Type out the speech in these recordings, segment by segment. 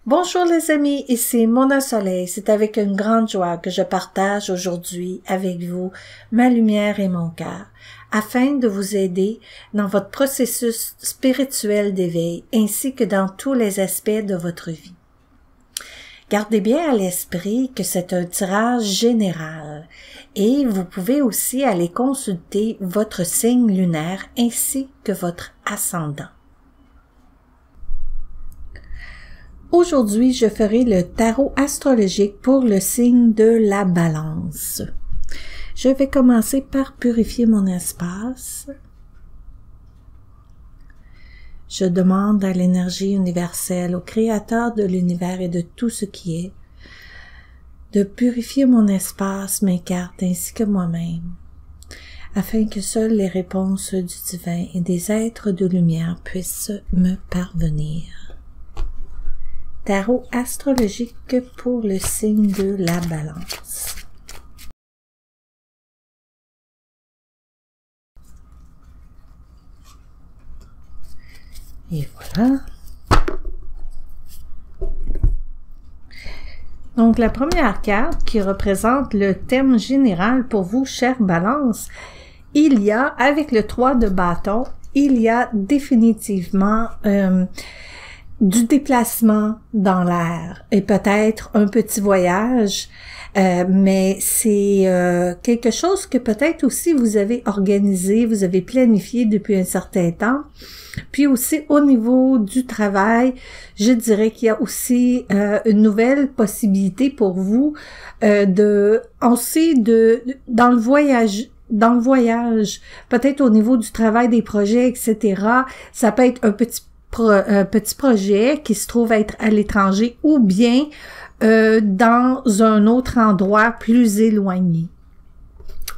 Bonjour les amis, ici Mona Soleil. C'est avec une grande joie que je partage aujourd'hui avec vous ma lumière et mon cœur, afin de vous aider dans votre processus spirituel d'éveil ainsi que dans tous les aspects de votre vie. Gardez bien à l'esprit que c'est un tirage général et vous pouvez aussi aller consulter votre signe lunaire ainsi que votre ascendant. Aujourd'hui, je ferai le tarot astrologique pour le signe de la Balance. Je vais commencer par purifier mon espace. Je demande à l'énergie universelle, au Créateur de l'univers et de tout ce qui est, de purifier mon espace, mes cartes ainsi que moi-même, afin que seules les réponses du divin et des êtres de lumière puissent me parvenir. Tarot astrologique pour le signe de la Balance. Et voilà. Donc, la première carte qui représente le thème général pour vous, chère Balance, il y a, avec le 3 de bâton, il y a définitivement du déplacement dans l'air et peut-être un petit voyage, mais c'est quelque chose que peut-être aussi vous avez organisé, vous avez planifié depuis un certain temps. Puis aussi au niveau du travail, je dirais qu'il y a aussi une nouvelle possibilité pour vous dans le voyage, peut-être au niveau du travail, des projets, etc. Ça peut être un petit projet qui se trouve être à l'étranger ou bien dans un autre endroit plus éloigné.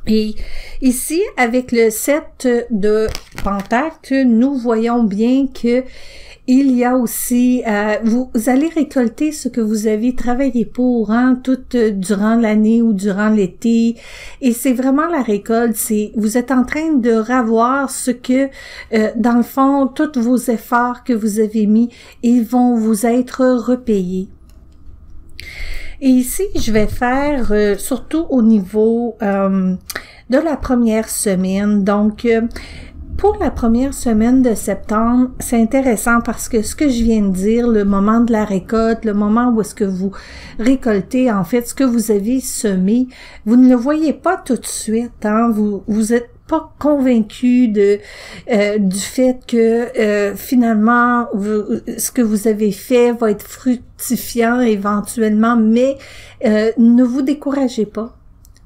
Et ici, avec le 7 de Pentacles, nous voyons bien que il y a aussi, vous allez récolter ce que vous avez travaillé pour, tout durant l'année ou durant l'été. Et c'est vraiment la récolte, vous êtes en train de revoir ce que, dans le fond, tous vos efforts que vous avez mis, ils vont vous être repayés. Et ici, je vais faire, surtout au niveau de la première semaine, donc pour la première semaine de septembre, c'est intéressant parce que ce que je viens de dire, le moment de la récolte, le moment où est-ce que vous récoltez, en fait, ce que vous avez semé, vous ne le voyez pas tout de suite, vous êtes pas convaincu du fait que finalement ce que vous avez fait va être fructifiant éventuellement, mais ne vous découragez pas.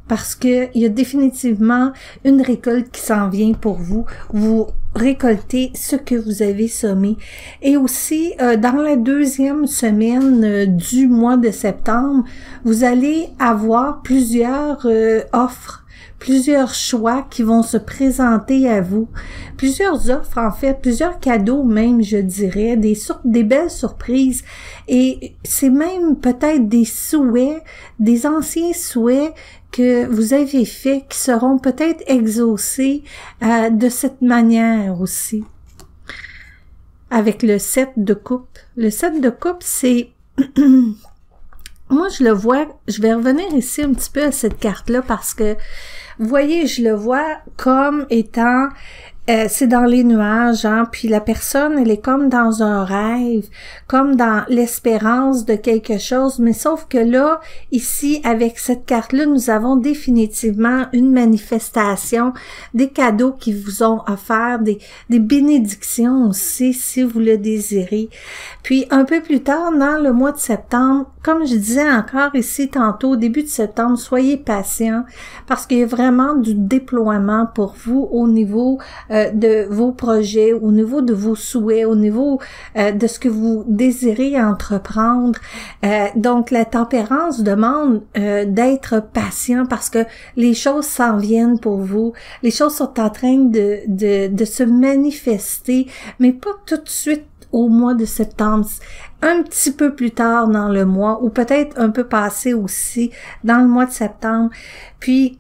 Parce que il y a définitivement une récolte qui s'en vient pour vous. Vous récoltez ce que vous avez semé. Et aussi, dans la deuxième semaine du mois de septembre, vous allez avoir plusieurs offres, plusieurs choix qui vont se présenter à vous. Plusieurs offres, en fait, plusieurs cadeaux même, je dirais, des belles surprises. Et c'est même peut-être des souhaits, des anciens souhaits que vous avez fait qui seront peut-être exaucés de cette manière aussi. Avec le 7 de coupe. Le 7 de coupe, c'est... Moi, je le vois, je vais revenir ici un petit peu à cette carte-là parce que, vous voyez, je le vois comme étant... c'est dans les nuages, puis la personne, elle est comme dans un rêve, comme dans l'espérance de quelque chose, mais sauf que là, ici, avec cette carte-là, nous avons définitivement une manifestation, des cadeaux qui vous ont offert, des bénédictions aussi, si vous le désirez. Puis, un peu plus tard, dans le mois de septembre, comme je disais encore ici tantôt, début de septembre, soyez patients, parce qu'il y a vraiment du déploiement pour vous au niveau de vos projets, au niveau de vos souhaits, au niveau de ce que vous désirez entreprendre. Donc, la tempérance demande d'être patient parce que les choses s'en viennent pour vous. Les choses sont en train de se manifester, mais pas tout de suite au mois de septembre, un petit peu plus tard dans le mois, ou peut-être un peu passé aussi dans le mois de septembre. Puis,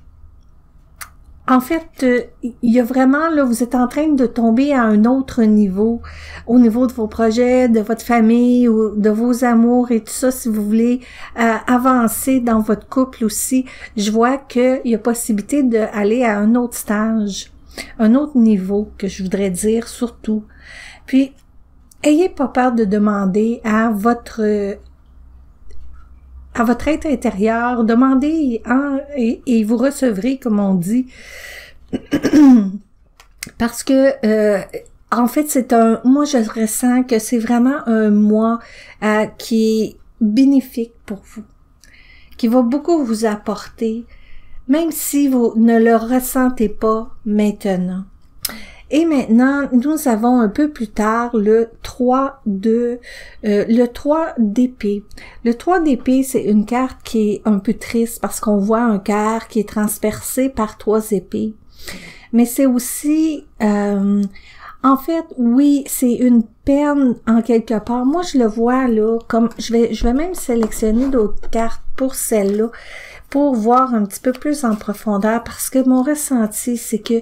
En fait, il y a vraiment, là, vous êtes en train de tomber à un autre niveau, au niveau de vos projets, de votre famille, ou de vos amours et tout ça, si vous voulez avancer dans votre couple aussi. Je vois qu'il y a possibilité d'aller à un autre stage, un autre niveau, que je voudrais dire, surtout. Puis, ayez pas peur de demander à votre être intérieur, demandez et vous recevrez, comme on dit. Parce que, en fait, moi je ressens que c'est vraiment un mois qui est bénéfique pour vous, qui va beaucoup vous apporter, même si vous ne le ressentez pas maintenant. Et maintenant, nous avons un peu plus tard le 3 d'épée. Le 3 d'épée, c'est une carte qui est un peu triste parce qu'on voit un cœur qui est transpercé par 3 épées. Mais c'est aussi, en fait, oui, c'est une peine en quelque part. Moi, je le vois là, comme je vais même sélectionner d'autres cartes pour celle-là, pour voir un petit peu plus en profondeur, parce que mon ressenti, c'est que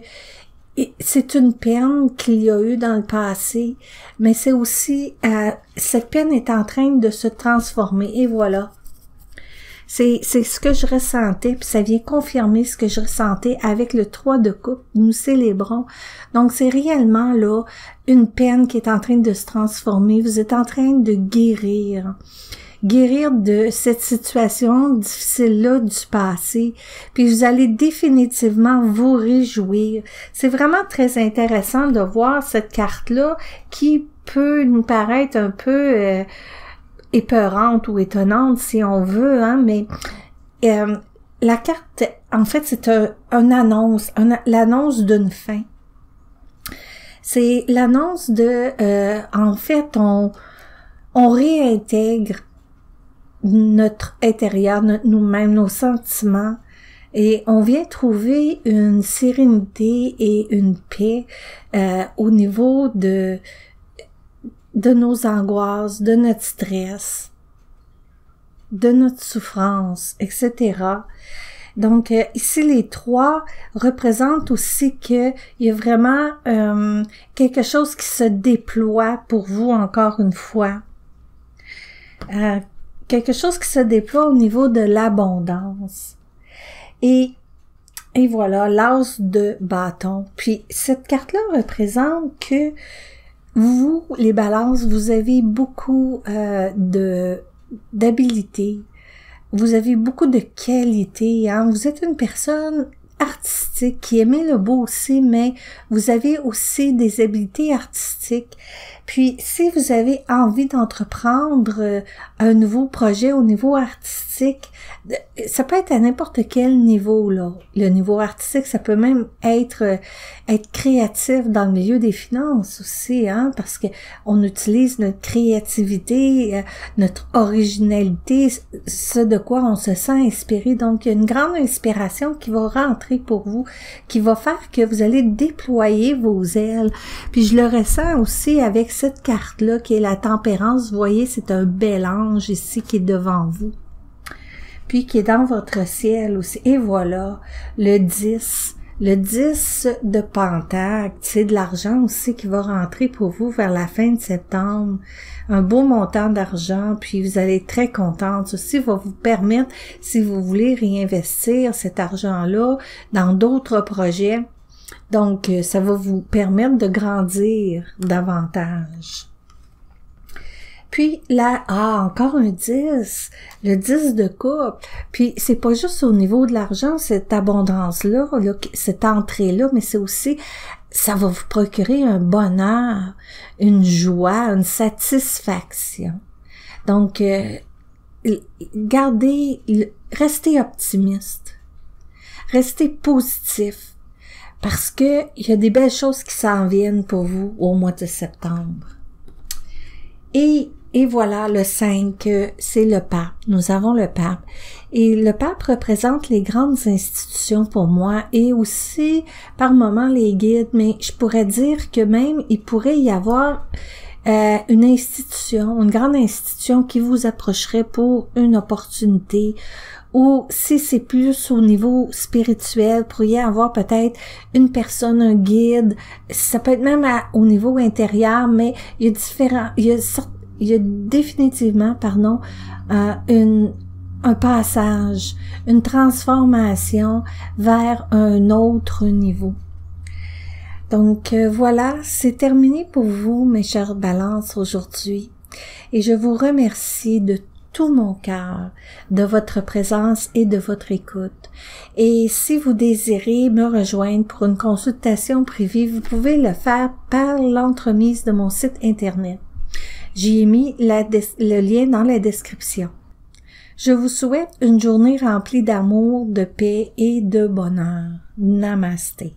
c'est une peine qu'il y a eu dans le passé, mais c'est aussi, cette peine est en train de se transformer, et voilà. C'est ce que je ressentais, puis ça vient confirmer ce que je ressentais avec le 3 de coupe, nous célébrons. Donc c'est réellement là une peine qui est en train de se transformer, vous êtes en train de guérir de cette situation difficile-là du passé, puis vous allez définitivement vous réjouir. C'est vraiment très intéressant de voir cette carte-là qui peut nous paraître un peu épeurante ou étonnante si on veut, hein, mais la carte, en fait, c'est l'annonce d'une fin. C'est l'annonce en fait, on réintègre notre intérieur, nous-mêmes, nos sentiments, et on vient trouver une sérénité et une paix au niveau de nos angoisses, de notre stress, de notre souffrance, etc. Donc, ici, les 3 représentent aussi qu'il y a vraiment quelque chose qui se déploie pour vous, encore une fois. Quelque chose qui se déploie au niveau de l'abondance. Et voilà, l'as de bâton. Puis, cette carte-là représente que vous, les balances, vous avez beaucoup d'habilité, vous avez beaucoup de qualités, hein? Vous êtes une personne artistique qui aimait le beau aussi, mais vous avez aussi des habiletés artistiques. Puis, si vous avez envie d'entreprendre un nouveau projet au niveau artistique, ça peut être à n'importe quel niveau, là. Le niveau artistique, ça peut même être créatif dans le milieu des finances aussi, hein, parce que on utilise notre créativité, notre originalité, ce de quoi on se sent inspiré. Donc, il y a une grande inspiration qui va rentrer pour vous, qui va faire que vous allez déployer vos ailes. Puis, je le ressens aussi avec cette carte-là, qui est la tempérance. Vous voyez, c'est un bel ange ici qui est devant vous, puis qui est dans votre ciel aussi. Et voilà, le 10 de Pentacle, c'est de l'argent aussi qui va rentrer pour vous vers la fin de septembre. Un beau montant d'argent, puis vous allez être très contente. Ceci va vous permettre, si vous voulez réinvestir cet argent-là dans d'autres projets, donc ça va vous permettre de grandir davantage. Puis là, encore un 10, le 10 de coupe. Puis c'est pas juste au niveau de l'argent, cette abondance-là, cette entrée-là, mais c'est aussi, ça va vous procurer un bonheur, une joie, une satisfaction. Donc, restez optimiste, restez positif, parce que il y a des belles choses qui s'en viennent pour vous au mois de septembre. Et voilà, le 5, c'est le pape. Nous avons le pape. Et le pape représente les grandes institutions pour moi et aussi, par moments, les guides. Mais je pourrais dire que même, il pourrait y avoir une institution, une grande institution qui vous approcherait pour une opportunité, ou si c'est plus au niveau spirituel, vous pourriez avoir peut-être une personne, un guide, ça peut être même au niveau intérieur, mais il y a définitivement, un passage, une transformation vers un autre niveau. Donc voilà, c'est terminé pour vous, mes chères balances, aujourd'hui. Et je vous remercie de tout mon cœur de votre présence et de votre écoute. Et si vous désirez me rejoindre pour une consultation privée, vous pouvez le faire par l'entremise de mon site Internet. J'y ai mis le lien dans la description. Je vous souhaite une journée remplie d'amour, de paix et de bonheur. Namasté.